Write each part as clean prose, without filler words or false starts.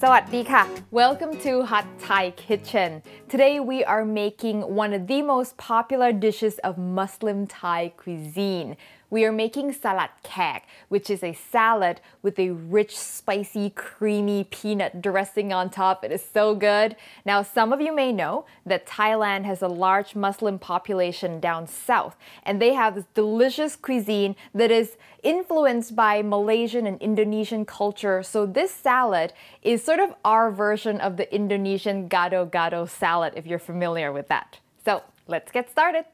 Sawadika! Welcome to Hot Thai Kitchen. Today we are making one of the most popular dishes of Muslim Thai cuisine. We are making salad Kaeg, which is a salad with a rich, spicy, creamy peanut dressing on top. It is so good. Now, some of you may know that Thailand has a large Muslim population down south, and they have this delicious cuisine that is influenced by Malaysian and Indonesian culture. So this salad is sort of our version of the Indonesian gado-gado salad, if you're familiar with that. So let's get started.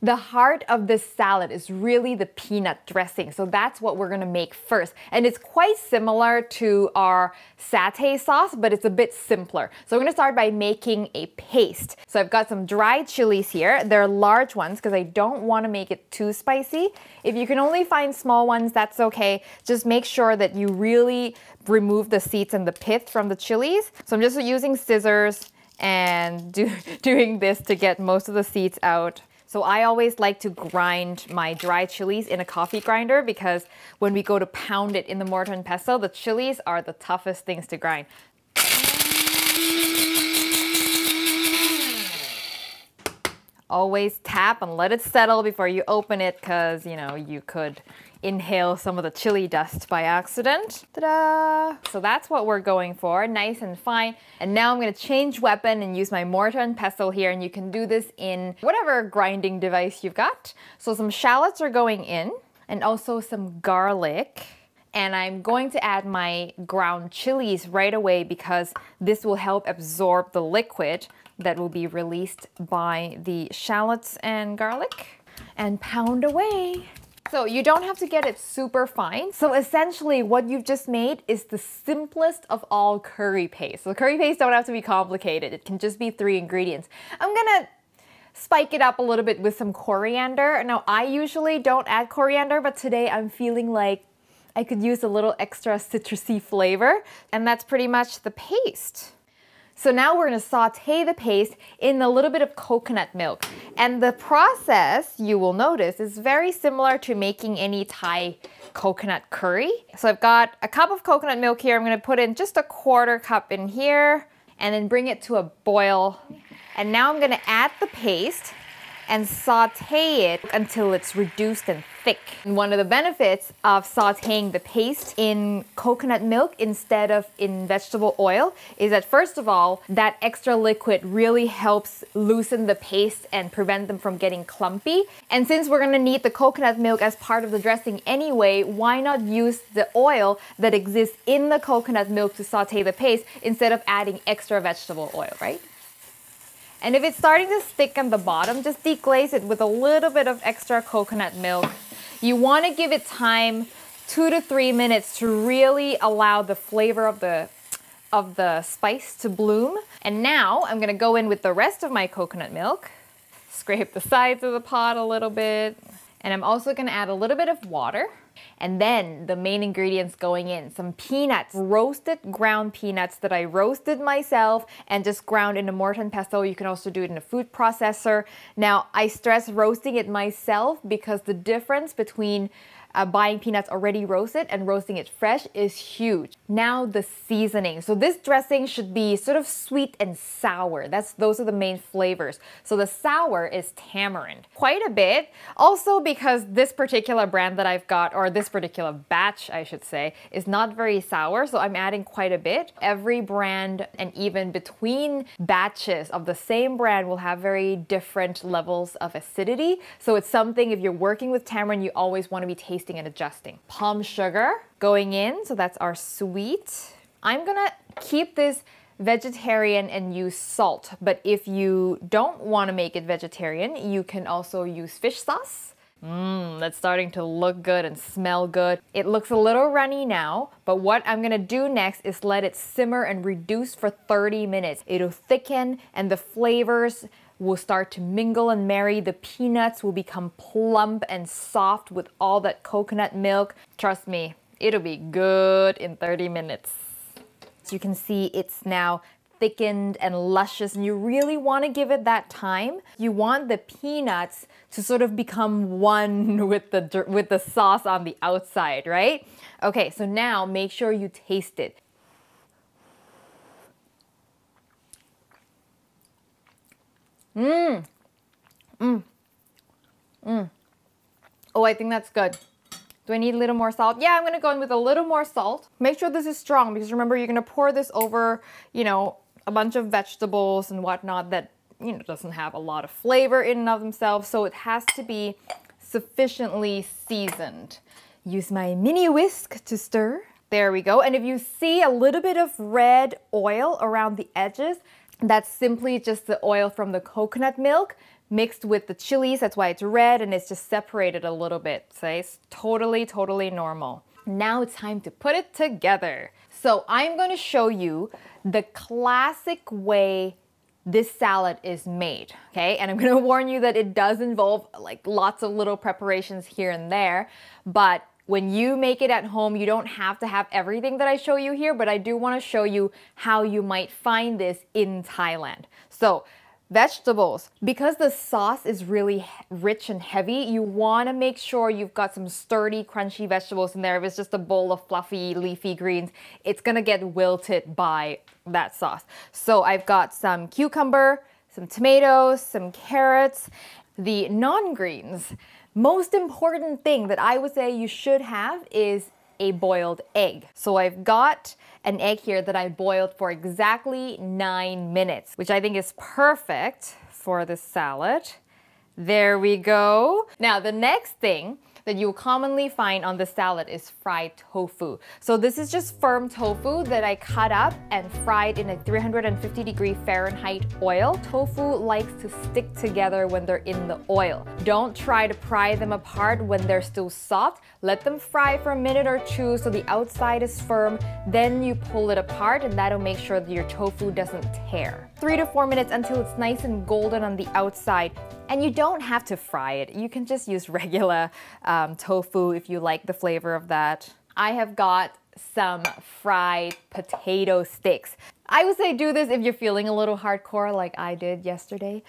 The heart of this salad is really the peanut dressing. So that's what we're gonna make first. And it's quite similar to our satay sauce, but it's a bit simpler. So we're gonna start by making a paste. So I've got some dried chilies here. They're large ones because I don't wanna make it too spicy. If you can only find small ones, that's okay. Just make sure that you really remove the seeds and the pith from the chilies. So I'm just using scissors and doing this to get most of the seeds out. So I always like to grind my dried chilies in a coffee grinder because when we go to pound it in the mortar and pestle, the chilies are the toughest things to grind. Always tap and let it settle before you open it because, you know, you could inhale some of the chili dust by accident. Ta-da! So that's what we're going for, nice and fine. And now I'm going to change weapon and use my mortar and pestle here, and you can do this in whatever grinding device you've got. So some shallots are going in, and also some garlic. And I'm going to add my ground chilies right away because this will help absorb the liquid that will be released by the shallots and garlic. And pound away. So you don't have to get it super fine. So essentially what you've just made is the simplest of all curry paste. So curry paste don't have to be complicated. It can just be 3 ingredients. I'm gonna spike it up a little bit with some coriander. Now I usually don't add coriander, but today I'm feeling like I could use a little extra citrusy flavor. And that's pretty much the paste. So now we're going to saute the paste in a little bit of coconut milk. And the process, you will notice, is very similar to making any Thai coconut curry. So I've got a cup of coconut milk here. I'm going to put in just a 1/4 cup in here and then bring it to a boil. And now I'm going to add the paste and saute it until it's reduced and thick. And one of the benefits of sauteing the paste in coconut milk instead of in vegetable oil is that, first of all, that extra liquid really helps loosen the paste and prevent them from getting clumpy. And since we're gonna need the coconut milk as part of the dressing anyway, why not use the oil that exists in the coconut milk to saute the paste instead of adding extra vegetable oil, right? And if it's starting to stick on the bottom, just deglaze it with a little bit of extra coconut milk. You want to give it time, 2 to 3 minutes, to really allow the flavor of the spice to bloom. And now I'm going to go in with the rest of my coconut milk, scrape the sides of the pot a little bit, and I'm also going to add a little bit of water. And then the main ingredients going in, some peanuts, roasted ground peanuts that I roasted myself and just ground in a mortar and pestle. You can also do it in a food processor. Now, I stress roasting it myself because the difference between buying peanuts already roasted and roasting it fresh is huge. Now the seasoning. So this dressing should be sort of sweet and sour. Those are the main flavors. So the sour is tamarind. Quite a bit. Also because this particular brand that I've got, or this particular batch I should say, is not very sour. So I'm adding quite a bit. Every brand and even between batches of the same brand will have very different levels of acidity. So it's something, if you're working with tamarind, you always want to be tasting and adjusting. Palm sugar going in, so that's our sweet. I'm gonna keep this vegetarian and use salt, but if you don't want to make it vegetarian, you can also use fish sauce. That's starting to look good and smell good. It looks a little runny now, but what I'm gonna do next is let it simmer and reduce for 30 minutes. It'll thicken and the flavors will start to mingle and marry. The peanuts will become plump and soft with all that coconut milk. Trust me, it'll be good in 30 minutes. So you can see it's now thickened and luscious, and you really want to give it that time. You want the peanuts to sort of become one with the sauce on the outside, right? Okay, so now make sure you taste it. Oh, I think that's good. Do I need a little more salt? Yeah, I'm gonna go in with a little more salt. Make sure this is strong because remember, you're gonna pour this over, you know, a bunch of vegetables and whatnot that, you know, doesn't have a lot of flavor in and of themselves. So it has to be sufficiently seasoned. Use my mini whisk to stir. There we go. And if you see a little bit of red oil around the edges, that's simply just the oil from the coconut milk mixed with the chilies. That's why it's red and it's just separated a little bit. So it's totally normal. Now it's time to put it together. So I'm going to show you the classic way this salad is made, okay? And I'm going to warn you that it does involve like lots of little preparations here and there, but when you make it at home, you don't have to have everything that I show you here, but I do want to show you how you might find this in Thailand. So vegetables, because the sauce is really rich and heavy, you want to make sure you've got some sturdy, crunchy vegetables in there. If it's just a bowl of fluffy, leafy greens, it's gonna get wilted by that sauce. So I've got some cucumber, some tomatoes, some carrots, the non-greens. Most important thing that I would say you should have is a boiled egg. So I've got an egg here that I boiled for exactly 9 minutes, which I think is perfect for this salad. There we go. Now the next thing that you'll commonly find on the salad is fried tofu. So this is just firm tofu that I cut up and fried in a 350-degree Fahrenheit oil. Tofu likes to stick together when they're in the oil. Don't try to pry them apart when they're still soft. Let them fry for a minute or two so the outside is firm. Then you pull it apart and that'll make sure that your tofu doesn't tear. 3 to 4 minutes until it's nice and golden on the outside. And you don't have to fry it. You can just use regular tofu if you like the flavor of that. I have got some fried potato sticks. I would say do this if you're feeling a little hardcore like I did yesterday.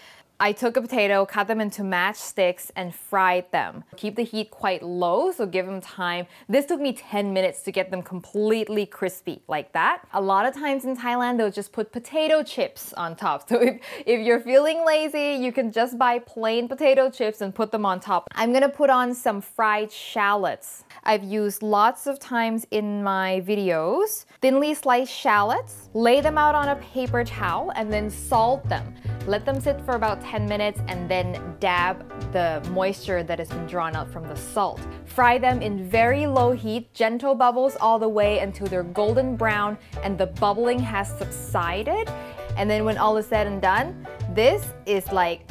I took a potato, cut them into matchsticks, and fried them. Keep the heat quite low, so give them time. This took me 10 minutes to get them completely crispy, like that. A lot of times in Thailand, they'll just put potato chips on top. So if you're feeling lazy, you can just buy plain potato chips and put them on top. I'm gonna put on some fried shallots. I've used lots of times in my videos. Thinly sliced shallots, lay them out on a paper towel, and then salt them. Let them sit for about 10 minutes and then dab the moisture that has been drawn out from the salt. Fry them in very low heat, gentle bubbles all the way until they're golden brown and the bubbling has subsided. And then when all is said and done, this is like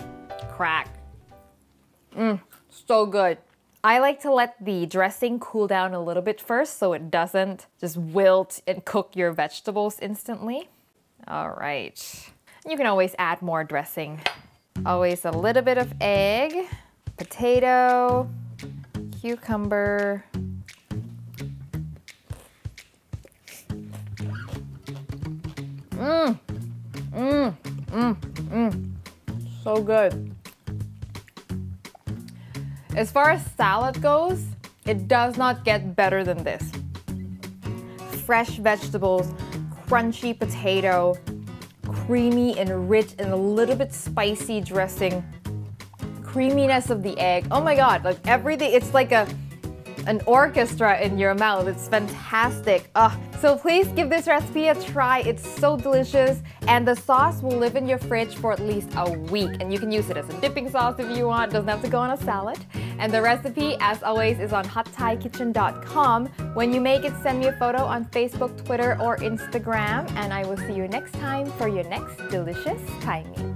crack. So good. I like to let the dressing cool down a little bit first so it doesn't just wilt and cook your vegetables instantly. All right. You can always add more dressing. Always a little bit of egg, potato, cucumber. So good. As far as salad goes, it does not get better than this. Fresh vegetables, crunchy potato, creamy and rich and a little bit spicy dressing, creaminess of the egg. Oh my god, like everything, it's like an orchestra in your mouth. It's fantastic. So please give this recipe a try. It's so delicious and the sauce will live in your fridge for at least a week and you can use it as a dipping sauce if you want. It doesn't have to go on a salad. And the recipe, as always, is on hotthaikitchen.com. When you make it, send me a photo on Facebook, Twitter, or Instagram, and I will see you next time for your next delicious Thai meal.